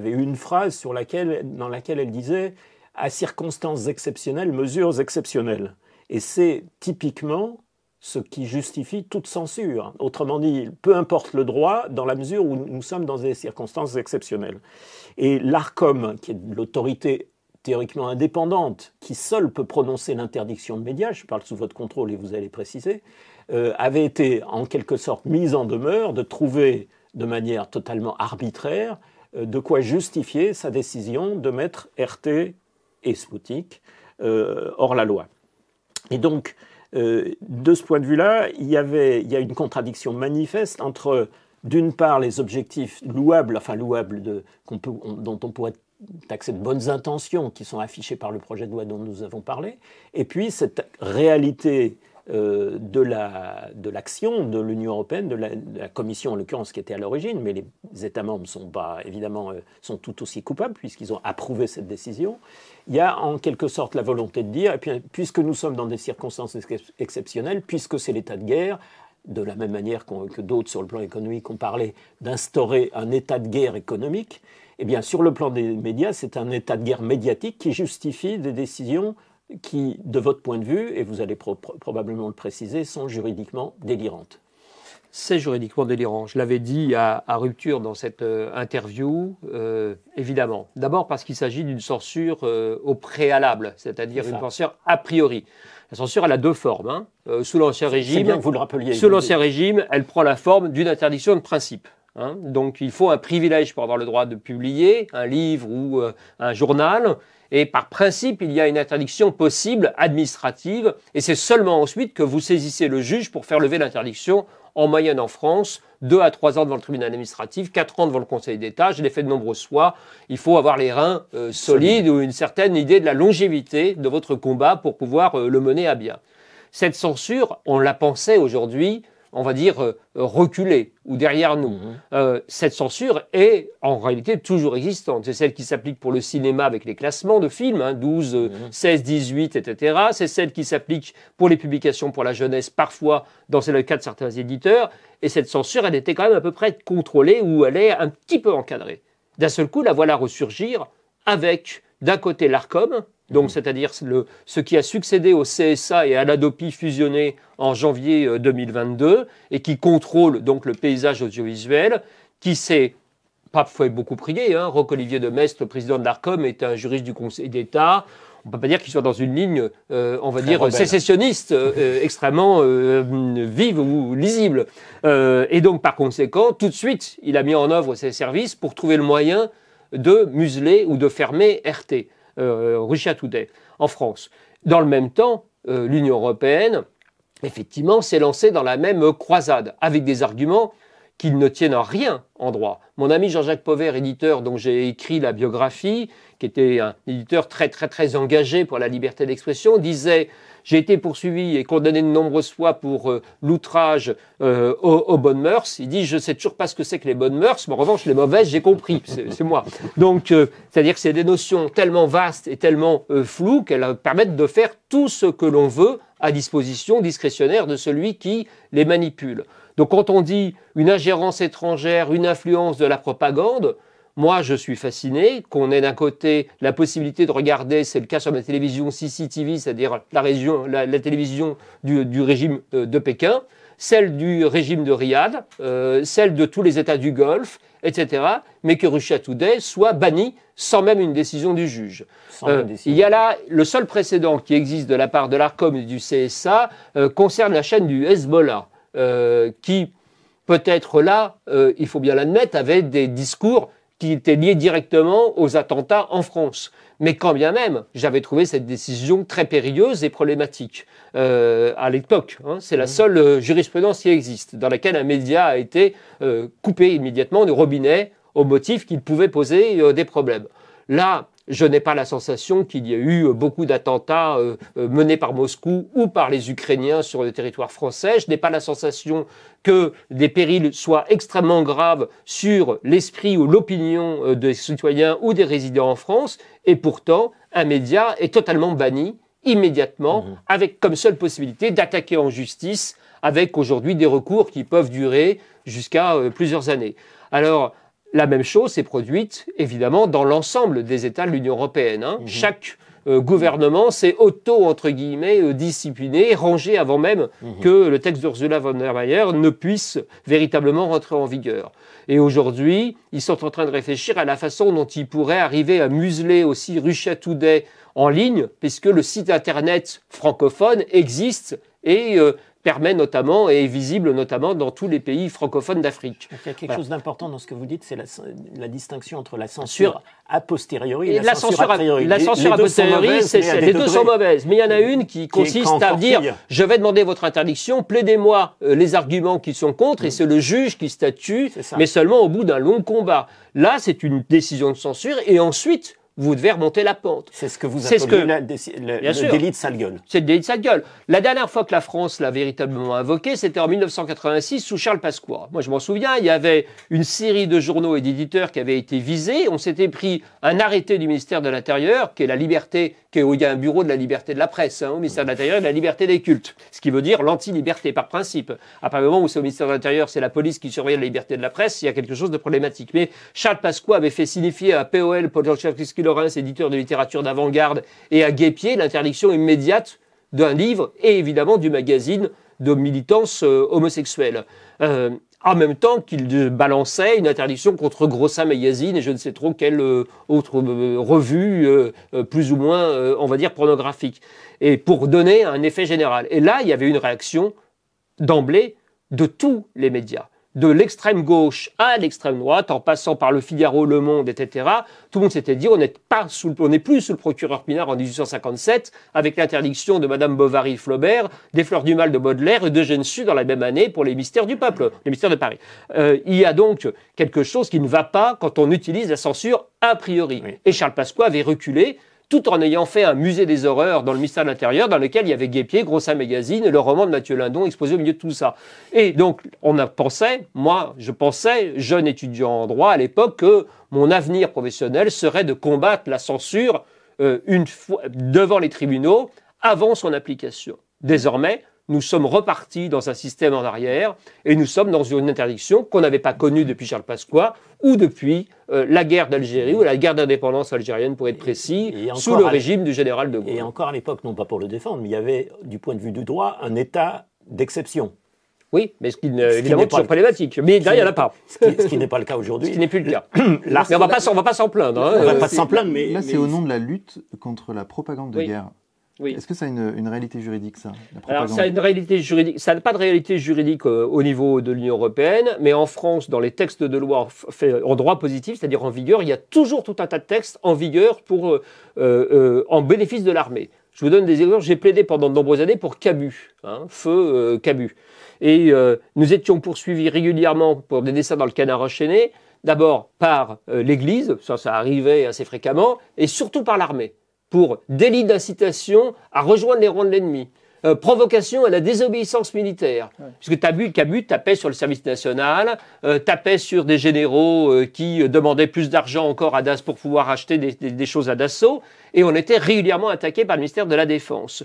S2: eu une phrase dans laquelle elle disait « à circonstances exceptionnelles, mesures exceptionnelles ». Et c'est typiquement ce qui justifie toute censure. Autrement dit, peu importe le droit, dans la mesure où nous sommes dans des circonstances exceptionnelles. Et l'ARCOM, qui est l'autorité théoriquement indépendante, qui seule peut prononcer l'interdiction de médias, je parle sous votre contrôle et vous allez préciser, avait été en quelque sorte mise en demeure de trouver de manière totalement arbitraire de quoi justifier sa décision de mettre RT et Sputnik hors la loi. Et donc, de ce point de vue-là, il y a une contradiction manifeste entre, d'une part, les objectifs louables dont on pourrait taxer de bonnes intentions qui sont affichées par le projet de loi dont nous avons parlé, et puis cette réalité de l'action de l'Union européenne, de la Commission en l'occurrence qui était à l'origine, mais les États membres sont tout aussi coupables puisqu'ils ont approuvé cette décision. Il y a en quelque sorte la volonté de dire, et puis, puisque nous sommes dans des circonstances exceptionnelles, puisque c'est l'état de guerre, de la même manière que d'autres sur le plan économique ont parlé d'instaurer un état de guerre économique, Eh bien, sur le plan des médias, c'est un état de guerre médiatique qui justifie des décisions qui, de votre point de vue, et vous allez probablement le préciser, sont juridiquement délirantes.
S3: C'est juridiquement délirant. Je l'avais dit à rupture dans cette interview, évidemment. D'abord parce qu'il s'agit d'une censure au préalable, c'est-à-dire une censure a priori. La censure, elle a deux formes. Hein. Sous l'Ancien Régime,
S2: c'est bien que vous le rappeliez.
S3: Sous l'Ancien Régime, elle prend la forme d'une interdiction de principe. Hein. Donc il faut un privilège pour avoir le droit de publier un livre ou un journal. Et par principe, il y a une interdiction possible, administrative, et c'est seulement ensuite que vous saisissez le juge pour faire lever l'interdiction. En moyenne en France, 2 à 3 ans devant le tribunal administratif, 4 ans devant le Conseil d'État. Je l'ai fait de nombreuses fois. Il faut avoir les reins solides ou une certaine idée de la longévité de votre combat pour pouvoir le mener à bien. Cette censure, on la pensait aujourd'hui, on va dire, reculée ou derrière nous. Cette censure est en réalité toujours existante. C'est celle qui s'applique pour le cinéma avec les classements de films, 12, 16, 18, etc. C'est celle qui s'applique pour les publications pour la jeunesse, parfois dans le cas de certains éditeurs. Et cette censure, elle était quand même à peu près contrôlée ou elle est un petit peu encadrée. D'un seul coup, la voilà ressurgir avec, d'un côté, l'Arcom, donc c'est-à-dire ce qui a succédé au CSA et à l'Hadopi fusionné en janvier 2022 et qui contrôle donc le paysage audiovisuel, qui s'est pas fait beaucoup prier. Roch-Olivier de Maistre, le président de l'Arcom, est un juriste du Conseil d'État. On ne peut pas dire qu'il soit dans une ligne, on va dire, sécessionniste, extrêmement vive ou lisible. Et donc, par conséquent, tout de suite, il a mis en œuvre ses services pour trouver le moyen de museler ou de fermer RT. Russia Today, en France. Dans le même temps, l'Union européenne, effectivement, s'est lancée dans la même croisade, avec des arguments qui ne tiennent à rien en droit. Mon ami Jean-Jacques Pauvert, éditeur dont j'ai écrit la biographie, qui était un éditeur très très très engagé pour la liberté d'expression, disait « J'ai été poursuivi et condamné de nombreuses fois pour l'outrage aux bonnes mœurs. » Il dit « Je ne sais toujours pas ce que c'est que les bonnes mœurs, mais en revanche, les mauvaises, j'ai compris. » C'est moi. Donc, c'est-à-dire que c'est des notions tellement vastes et tellement floues qu'elles permettent de faire tout ce que l'on veut à disposition discrétionnaire de celui qui les manipule. Donc quand on dit une ingérence étrangère, une influence de la propagande, moi je suis fasciné qu'on ait d'un côté la possibilité de regarder, c'est le cas sur la télévision CCTV, c'est-à-dire la télévision du régime de Pékin, celle du régime de Riyad, celle de tous les États du Golfe, etc., mais que Russia Today soit banni sans même une décision du juge. Il y a là le seul précédent qui existe de la part de l'Arcom et du CSA concerne la chaîne du Hezbollah. Qui, peut-être là, il faut bien l'admettre, avait des discours qui étaient liés directement aux attentats en France. Mais quand bien même, j'avais trouvé cette décision très périlleuse et problématique à l'époque. C'est la seule jurisprudence qui existe, dans laquelle un média a été coupé immédiatement du robinet au motif qu'il pouvait poser des problèmes. Là, je n'ai pas la sensation qu'il y ait eu beaucoup d'attentats menés par Moscou ou par les Ukrainiens sur le territoire français. Je n'ai pas la sensation que des périls soient extrêmement graves sur l'esprit ou l'opinion des citoyens ou des résidents en France. Et pourtant, un média est totalement banni immédiatement, avec comme seule possibilité d'attaquer en justice, avec aujourd'hui des recours qui peuvent durer jusqu'à plusieurs années. Alors, la même chose s'est produite, évidemment, dans l'ensemble des États de l'Union européenne. Chaque gouvernement s'est entre guillemets, discipliné, rangé avant même que le texte d'Ursula von der Leyen ne puisse véritablement rentrer en vigueur. Et aujourd'hui, ils sont en train de réfléchir à la façon dont ils pourraient arriver à museler aussi Russia Today en ligne, puisque le site internet francophone existe et permet notamment et est visible notamment dans tous les pays francophones d'Afrique.
S2: Il y a quelque chose d'important dans ce que vous dites, c'est la distinction entre la censure a posteriori et la censure a priori.
S3: La censure a posteriori, les deux sont mauvaises. Mais il y en a une qui consiste à dire « Je vais demander votre interdiction, plaidez-moi les arguments qui sont contre et c'est le juge qui statue, mais seulement au bout d'un long combat. » Là, c'est une décision de censure et ensuite, vous devez remonter la pente.
S2: C'est ce que vous
S3: C'est
S2: appelez
S3: ce
S2: le délit de sale gueule.
S3: C'est le délit de sale gueule. La dernière fois que la France l'a véritablement invoqué, c'était en 1986 sous Charles Pasqua. Moi, je m'en souviens, il y avait une série de journaux et d'éditeurs qui avaient été visés. On s'était pris un arrêté du ministère de l'Intérieur, qui est la liberté, où il y a un bureau de la liberté de la presse, au ministère de l'Intérieur, et de la liberté des cultes. Ce qui veut dire l'anti-liberté par principe. À partir du moment où c'est au ministère de l'Intérieur, c'est la police qui surveille la liberté de la presse, il y a quelque chose de problématique. Mais Charles Pasqua avait fait signifier à POL, Paul Janowski-Lorentz, éditeur de littérature d'avant-garde, et à Guépier l'interdiction immédiate d'un livre et évidemment du magazine de militance homosexuelle. En même temps qu'il balançait une interdiction contre Grossin Magazine et je ne sais trop quelle autre revue plus ou moins, on va dire, pornographique. Et pour donner un effet général. Et là, il y avait une réaction d'emblée de tous les médias. De l'extrême gauche à l'extrême droite, en passant par le Figaro, Le Monde, etc., tout le monde s'était dit on n'est plus sous le procureur Pinard en 1857, avec l'interdiction de Madame Bovary-Flaubert, des Fleurs du Mal de Baudelaire et d'Eugène Sue dans la même année pour les Mystères du Peuple, les Mystères de Paris. Il y a donc quelque chose qui ne va pas quand on utilise la censure a priori. Oui. Et Charles Pasqua avait reculé, tout en ayant fait un musée des horreurs dans le ministère de l'Intérieur, dans lequel il y avait Guépier, Grossin Magazine, et le roman de Mathieu Lindon exposé au milieu de tout ça. Et donc, je pensais, jeune étudiant en droit à l'époque, que mon avenir professionnel serait de combattre la censure une fois devant les tribunaux, avant son application. Désormais, nous sommes repartis dans un système en arrière et nous sommes dans une interdiction qu'on n'avait pas connue depuis Charles Pasqua ou depuis la guerre d'Algérie ou la guerre d'indépendance algérienne, pour être précis, sous le régime du général de Gaulle.
S2: Et encore à l'époque, non pas pour le défendre, mais il y avait, du point de vue du droit, un état d'exception.
S3: Oui, mais ce qui évidemment est toujours problématique. Mais là, il n'y en a pas.
S2: Ce qui n'est pas le cas aujourd'hui.
S3: Ce qui n'est plus le cas. Mais on va pas s'en plaindre.
S2: On va pas s'en plaindre, mais...
S1: Là, c'est au nom de la lutte contre la propagande de guerre.
S3: Oui.
S1: Est-ce que ça a une réalité juridique, ça, la propagande ?
S3: Alors, ça a une réalité juridique. Ça n'a pas de réalité juridique au niveau de l'Union européenne, mais en France, dans les textes de loi en droit positif, c'est-à-dire en vigueur, il y a toujours tout un tas de textes en vigueur en bénéfice de l'armée. Je vous donne des exemples. J'ai plaidé pendant de nombreuses années pour Cabu, feu Cabu. Et nous étions poursuivis régulièrement pour des dessins dans le Canard enchaîné, d'abord par l'Église, ça arrivait assez fréquemment, et surtout par l'armée, pour délit d'incitation à rejoindre les rangs de l'ennemi, provocation à la désobéissance militaire. Ouais. Puisque Cabu tapait sur le service national, tapait sur des généraux qui demandaient plus d'argent encore à Dassault pour pouvoir acheter des choses à Dassault, et on était régulièrement attaqué par le ministère de la Défense.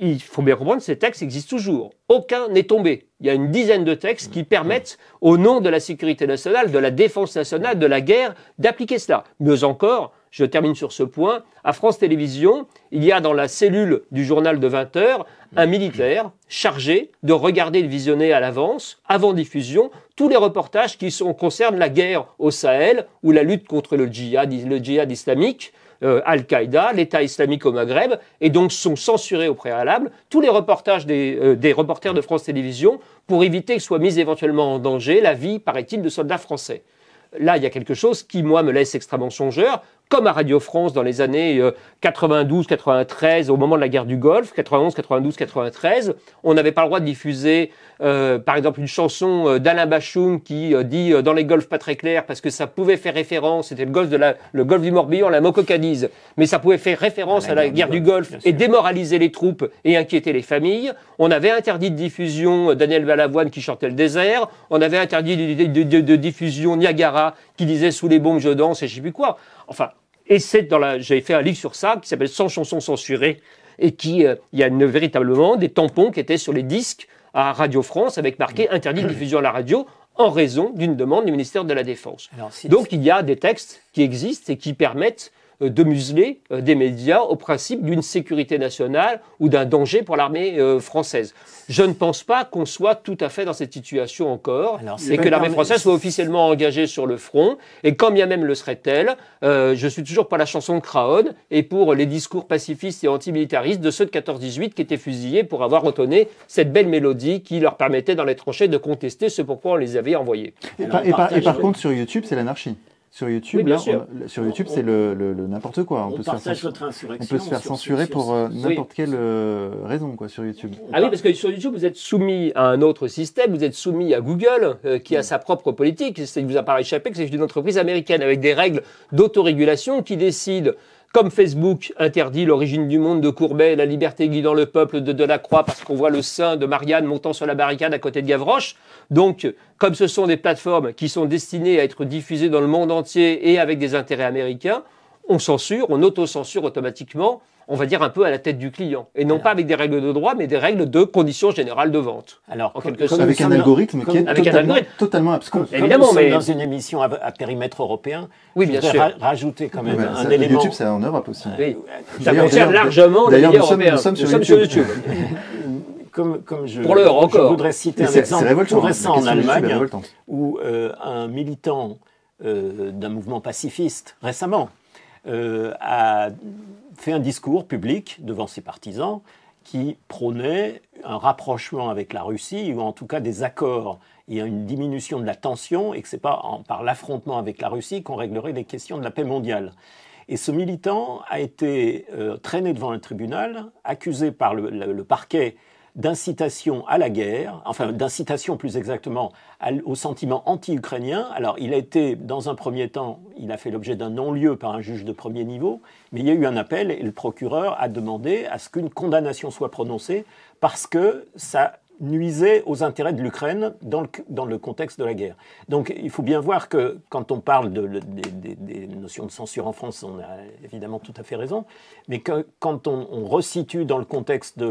S3: Il faut bien comprendre que ces textes existent toujours. Aucun n'est tombé. Il y a une dizaine de textes qui permettent, au nom de la sécurité nationale, de la défense nationale, de la guerre, d'appliquer cela. Mieux encore, je termine sur ce point, à France Télévisions, il y a dans la cellule du journal de 20 heures un militaire chargé de regarder et de visionner à l'avance, avant diffusion, tous les reportages qui concernent la guerre au Sahel ou la lutte contre le djihad islamique, Al-Qaïda, l'État islamique au Maghreb, et donc sont censurés au préalable tous les reportages des reporters de France Télévisions pour éviter que soit mise éventuellement en danger la vie, paraît-il, de soldats français. Là, il y a quelque chose qui, moi, me laisse extrêmement songeur, comme à Radio France dans les années 92-93, au moment de la guerre du Golfe, 91, 92, 93, on n'avait pas le droit de diffuser, par exemple, une chanson d'Alain Bachung qui dit « dans les golfs pas très clairs » parce que ça pouvait faire référence, c'était le golfe du Morbihan, la Mococadise, mais ça pouvait faire référence à la guerre du Golfe et démoraliser les troupes et inquiéter les familles. On avait interdit de diffusion Daniel Balavoine qui chantait le désert, on avait interdit de diffusion Niagara qui disait « sous les bombes je danse » et je sais plus quoi. Enfin, et j'avais fait un livre sur ça qui s'appelle « 100 chansons censurées » et il y a véritablement des tampons qui étaient sur les disques à Radio France avec marqué « interdit de diffusion à la radio » en raison d'une demande du ministère de la Défense. Donc il y a des textes qui existent et qui permettent de museler des médias au principe d'une sécurité nationale ou d'un danger pour l'armée française. Je ne pense pas qu'on soit tout à fait dans cette situation encore et que l'armée française soit officiellement engagée sur le front. Et quand bien même le serait-elle, je suis toujours pour la chanson de Craonne et pour les discours pacifistes et antimilitaristes de ceux de 14-18 qui étaient fusillés pour avoir entonné cette belle mélodie qui leur permettait dans les tranchées de contester ce pourquoi on les avait envoyés.
S1: Et par contre, sur YouTube, c'est l'anarchie. Sur YouTube,
S3: Oui, bien
S1: là,
S3: sûr.
S1: sur YouTube, c'est le n'importe quoi.
S2: On partage votre insurrection.
S1: On peut se faire censurer pour n'importe quelle raison, quoi, sur YouTube.
S3: Ah oui, parce que sur YouTube, vous êtes soumis à un autre système, vous êtes soumis à Google, qui a sa propre politique. Il vous a pas échappé que c'est une entreprise américaine avec des règles d'autorégulation qui décident, comme Facebook interdit l'origine du monde de Courbet, la liberté guidant le peuple de Delacroix, parce qu'on voit le sein de Marianne montant sur la barricade à côté de Gavroche. Donc, comme ce sont des plateformes qui sont destinées à être diffusées dans le monde entier et avec des intérêts américains, on censure, on autocensure automatiquement, on va dire un peu à la tête du client. Et non pas avec des règles de droit, mais des règles de conditions générales de vente.
S2: Alors,
S3: en quelque sorte.
S1: Avec un algorithme qui est totalement abscon.
S2: Évidemment, mais dans une émission à périmètre européen,
S3: oui, bien sûr.
S2: Rajouter quand même un
S1: élément.
S2: élément.
S1: YouTube, c'est en Europe aussi.
S3: Oui. Ça concerne largement les médias européens.
S1: Nous sommes sur YouTube.
S2: Pour l'heure encore. Je voudrais citer un exemple tout récent en Allemagne où un militant d'un mouvement pacifiste récemment a fait un discours public devant ses partisans qui prônait un rapprochement avec la Russie ou en tout cas des accords. Il y a une diminution de la tension et que ce n'est pas par l'affrontement avec la Russie qu'on réglerait les questions de la paix mondiale. Et ce militant a été traîné devant un tribunal, accusé par le parquet d'incitation à la guerre, enfin d'incitation plus exactement au sentiment anti-ukrainien. Alors il a été, dans un premier temps, il a fait l'objet d'un non-lieu par un juge de premier niveau, mais il y a eu un appel et le procureur a demandé à ce qu'une condamnation soit prononcée parce que ça nuisait aux intérêts de l'Ukraine dans le contexte de la guerre. Donc il faut bien voir que quand on parle des notions de censure en France, on a évidemment tout à fait raison, mais que quand on resitue dans le contexte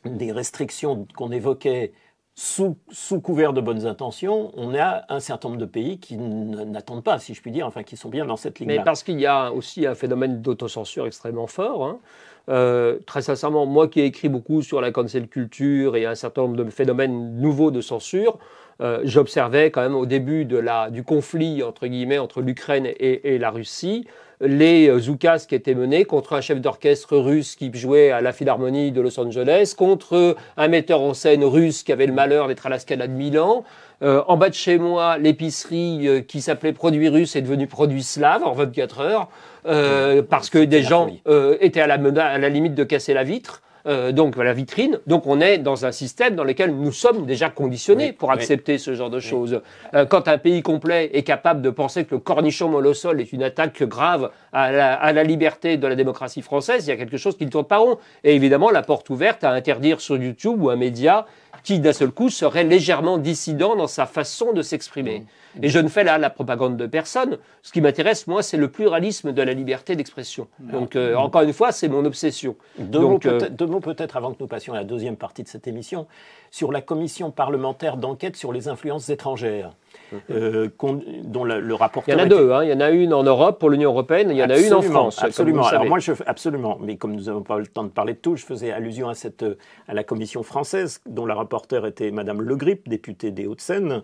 S2: des restrictions qu'on évoquait sous couvert de bonnes intentions, on a un certain nombre de pays qui n'attendent pas, si je puis dire, enfin qui sont bien dans cette ligne-là.
S3: Mais parce qu'il y a aussi un phénomène d'autocensure extrêmement fort. Hein. Très sincèrement, moi qui ai écrit beaucoup sur la cancel culture et un certain nombre de phénomènes nouveaux de censure, j'observais quand même au début du conflit entre guillemets entre l'Ukraine et la Russie, les oukas qui étaient menés contre un chef d'orchestre russe qui jouait à la Philharmonie de Los Angeles, contre un metteur en scène russe qui avait le malheur d'être à la Scala de Milan. En bas de chez moi, l'épicerie qui s'appelait Produits Russes est devenue Produits Slaves en 24 heures, parce que des gens étaient à la limite de casser la vitre. Donc la vitrine. Donc on est dans un système dans lequel nous sommes déjà conditionnés pour accepter ce genre de choses. Quand un pays complet est capable de penser que le cornichon molosol est une attaque grave à la liberté de la démocratie française, il y a quelque chose qui ne tourne pas rond. Et évidemment la porte ouverte à interdire sur YouTube ou un média qui d'un seul coup serait légèrement dissident dans sa façon de s'exprimer. Et je ne fais là la propagande de personne. Ce qui m'intéresse, moi, c'est le pluralisme de la liberté d'expression. Donc, encore une fois, c'est mon obsession.
S2: Deux mots peut-être avant que nous passions à la deuxième partie de cette émission, sur la commission parlementaire d'enquête sur les influences étrangères, dont le rapporteur...
S3: Il y en a deux, hein. Il y en a une en Europe pour l'Union européenne, il y en a une en France.
S2: Absolument. Alors moi, absolument. Mais comme nous n'avons pas le temps de parler de tout, je faisais allusion à la commission française, dont la rapporteure était Madame Le Grip, députée des Hauts-de-Seine,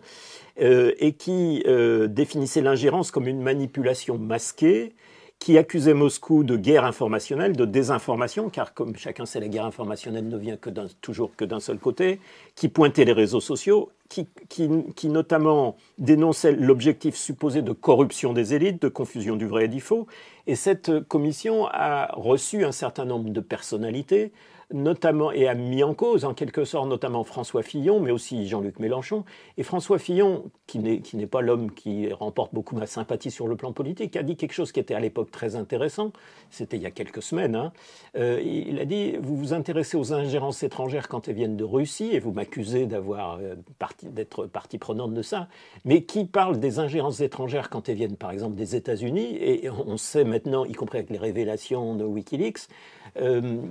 S2: et qui définissait l'ingérence comme une manipulation masquée, qui accusait Moscou de guerre informationnelle, de désinformation, car comme chacun sait, la guerre informationnelle ne vient toujours que d'un seul côté, qui pointait les réseaux sociaux, qui notamment dénonçait l'objectif supposé de corruption des élites, de confusion du vrai et du faux. Et cette commission a reçu un certain nombre de personnalités, notamment, et a mis en cause, en quelque sorte, notamment François Fillon, mais aussi Jean-Luc Mélenchon. Et François Fillon, qui n'est pas l'homme qui remporte beaucoup ma sympathie sur le plan politique, a dit quelque chose qui était à l'époque très intéressant, c'était il y a quelques semaines, hein. Il a dit, vous vous intéressez aux ingérences étrangères quand elles viennent de Russie, et vous m'accusez d'être partie prenante de ça, mais qui parle des ingérences étrangères quand elles viennent, par exemple, des États-Unis, et on sait maintenant, y compris avec les révélations de Wikileaks,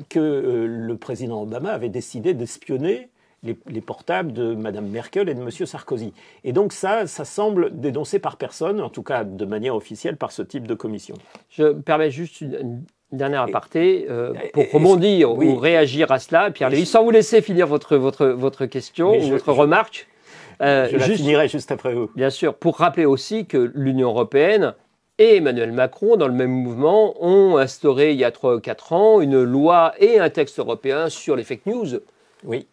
S2: que le président Obama avait décidé d'espionner les portables de Mme Merkel et de M. Sarkozy. Et donc ça semble dénoncé par personne, en tout cas de manière officielle, par ce type de commission.
S3: Je me permets juste une dernière aparté pour rebondir ou réagir à cela. Pierre-Louis, sans vous laisser finir votre question ou votre remarque.
S2: Je la finirai juste après vous.
S3: Bien sûr, pour rappeler aussi que l'Union européenne et Emmanuel Macron, dans le même mouvement, ont instauré il y a 3 ou 4 ans une loi et un texte européen sur les fake news.
S2: Oui.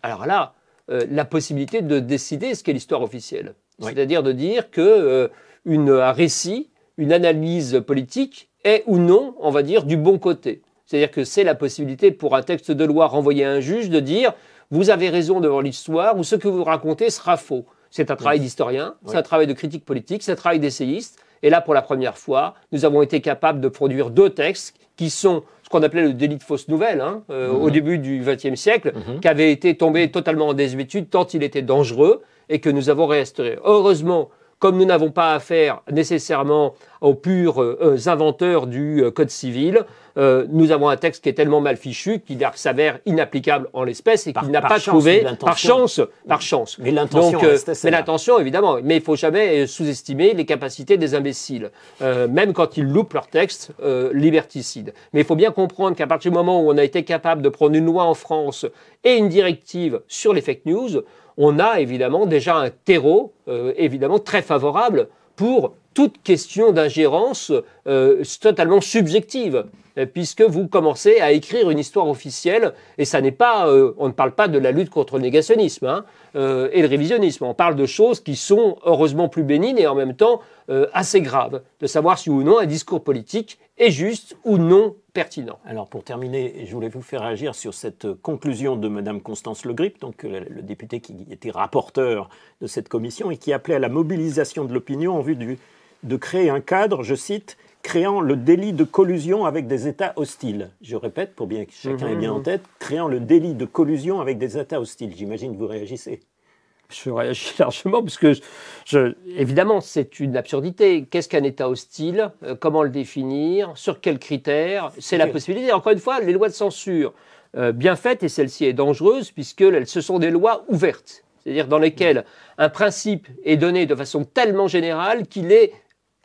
S3: Alors là, la possibilité de décider ce qu'est l'histoire officielle. Oui. C'est-à-dire de dire que un récit, une analyse politique est ou non, on va dire, du bon côté. C'est-à-dire que c'est la possibilité pour un texte de loi renvoyé à un juge de dire « vous avez raison devant l'histoire » ou « ce que vous racontez sera faux ». C'est un travail d'historien, c'est un travail de critique politique, c'est un travail d'essayiste. Et là, pour la première fois, nous avons été capables de produire 2 textes qui sont ce qu'on appelait le délit de fausse nouvelle au début du XXe siècle, qui avait été tombé totalement en désuétude tant il était dangereux et que nous avons réinstauré. Heureusement, comme nous n'avons pas affaire nécessairement aux purs inventeurs du Code civil, nous avons un texte qui est tellement mal fichu qu'il s'avère inapplicable en l'espèce et qu'il n'a pas trouvé par chance.
S2: Mais l'intention restait celle-là.
S3: Mais l'intention, évidemment. Mais il faut jamais sous-estimer les capacités des imbéciles, même quand ils loupent leur texte liberticide. Mais il faut bien comprendre qu'à partir du moment où on a été capable de prendre une loi en France et une directive sur les fake news, on a évidemment déjà un terreau évidemment très favorable pour toute question d'ingérence totalement subjective, puisque vous commencez à écrire une histoire officielle, et ça n'est pas, on ne parle pas de la lutte contre le négationnisme et le révisionnisme, on parle de choses qui sont heureusement plus bénignes et en même temps assez graves, de savoir si ou non un discours politique est juste ou non pertinent.
S2: Alors pour terminer, je voulais vous faire réagir sur cette conclusion de Mme Constance Le Grip, donc le député qui était rapporteur de cette commission et qui appelait à la mobilisation de l'opinion en vue de créer un cadre, je cite, créant le délit de collusion avec des États hostiles. Je répète, pour bien que chacun ait bien en tête, créant le délit de collusion avec des États hostiles. J'imagine que vous réagissez.
S3: Je réagis largement parce que, évidemment, c'est une absurdité. Qu'est-ce qu'un État hostile ? Comment le définir ? Sur quels critères ? C'est la possibilité. Encore une fois, les lois de censure, bien faites, et celle-ci est dangereuse, puisque ce sont des lois ouvertes. C'est-à-dire dans lesquelles un principe est donné de façon tellement générale qu'il est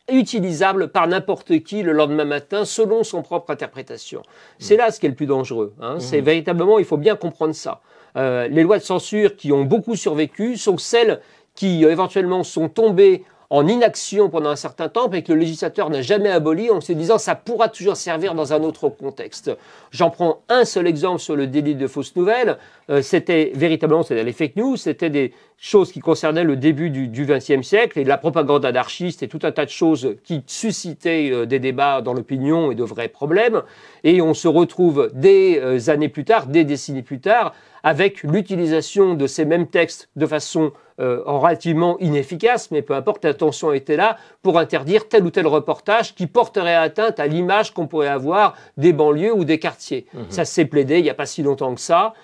S3: utilisable par n'importe qui le lendemain matin selon son propre interprétation. C'est là ce qui est le plus dangereux. C'est véritablement, il faut bien comprendre ça. Les lois de censure qui ont beaucoup survécu sont celles qui éventuellement sont tombées en inaction pendant un certain temps, mais que le législateur n'a jamais aboli en se disant ça pourra toujours servir dans un autre contexte. J'en prends un seul exemple sur le délit de fausses nouvelles. C'était les fake news, c'était des choses qui concernaient le début du XXe siècle et de la propagande anarchiste et tout un tas de choses qui suscitaient des débats dans l'opinion et de vrais problèmes. Et on se retrouve des années plus tard, des décennies plus tard, avec l'utilisation de ces mêmes textes de façon relativement inefficace, mais peu importe, l'intention était là pour interdire tel ou tel reportage qui porterait atteinte à l'image qu'on pourrait avoir des banlieues ou des quartiers. Ça s'est plaidé il n'y a pas si longtemps que ça,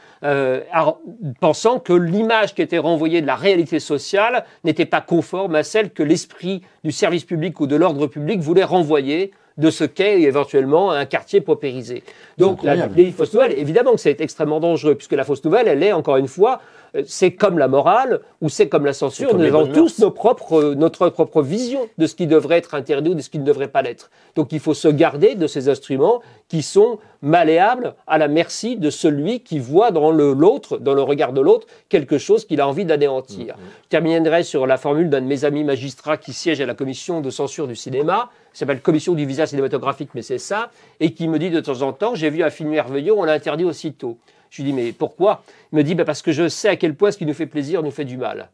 S3: pensant que l'image qui était renvoyée de la réalité sociale n'était pas conforme à celle que l'esprit du service public ou de l'ordre public voulait renvoyer de ce qu'est éventuellement un quartier paupérisé. Donc les fausses nouvelles, évidemment que c'est extrêmement dangereux, puisque la fausse nouvelle, elle est encore une fois, c'est comme la morale ou c'est comme la censure. Nous avons tous notre propre vision de ce qui devrait être interdit ou de ce qui ne devrait pas l'être. Donc il faut se garder de ces instruments qui sont malléables à la merci de celui qui voit dans l'autre, dans le regard de l'autre, quelque chose qu'il a envie d'anéantir. Je terminerai sur la formule d'un de mes amis magistrats qui siège à la commission de censure du cinéma, qui s'appelle Commission du visage cinématographique, mais c'est ça, et qui me dit de temps en temps, j'ai vu un film merveilleux, on l'a interdit aussitôt. Je lui dis, mais pourquoi ? Il me dit, parce que je sais à quel point ce qui nous fait plaisir nous fait du mal.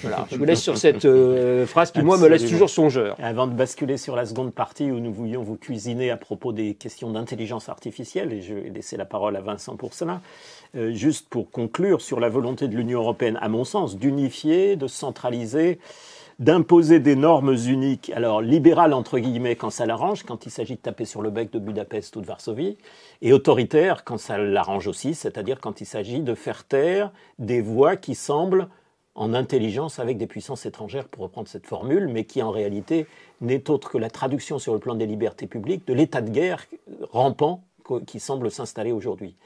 S3: Voilà, je vous laisse sur cette phrase qui, moi, me laisse toujours songeur.
S2: Avant de basculer sur la seconde partie où nous voulions vous cuisiner à propos des questions d'intelligence artificielle, et je vais laisser la parole à Vincent pour cela, juste pour conclure sur la volonté de l'Union européenne, à mon sens, d'unifier, de centraliser, d'imposer des normes uniques, alors libérales entre guillemets quand ça l'arrange, quand il s'agit de taper sur le bec de Budapest ou de Varsovie, et autoritaires quand ça l'arrange aussi, c'est-à-dire quand il s'agit de faire taire des voix qui semblent en intelligence avec des puissances étrangères, pour reprendre cette formule, mais qui en réalité n'est autre que la traduction sur le plan des libertés publiques de l'état de guerre rampant qui semble s'installer aujourd'hui.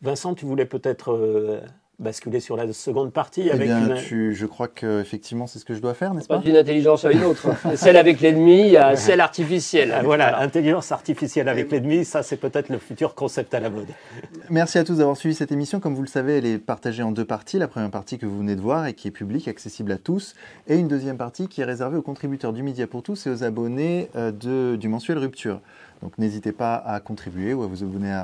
S2: Vincent, tu voulais peut-être basculer sur la seconde partie avec
S1: je crois qu'effectivement c'est ce que je dois faire, n'est-ce pas ?
S3: D'une intelligence à une autre. Celle avec l'ennemi, celle artificielle.
S2: Voilà, intelligence artificielle avec l'ennemi, ça c'est peut-être le futur concept à la mode.
S1: Merci à tous d'avoir suivi cette émission. Comme vous le savez, elle est partagée en 2 parties. La première partie que vous venez de voir et qui est publique, accessible à tous, et une deuxième partie qui est réservée aux contributeurs du Média pour tous et aux abonnés du mensuel Rupture. Donc n'hésitez pas à contribuer ou à vous abonner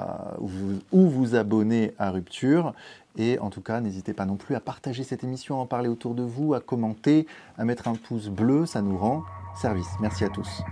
S1: ou vous abonner à Rupture. Et en tout cas, n'hésitez pas non plus à partager cette émission, à en parler autour de vous, à commenter, à mettre un pouce bleu, ça nous rend service. Merci à tous.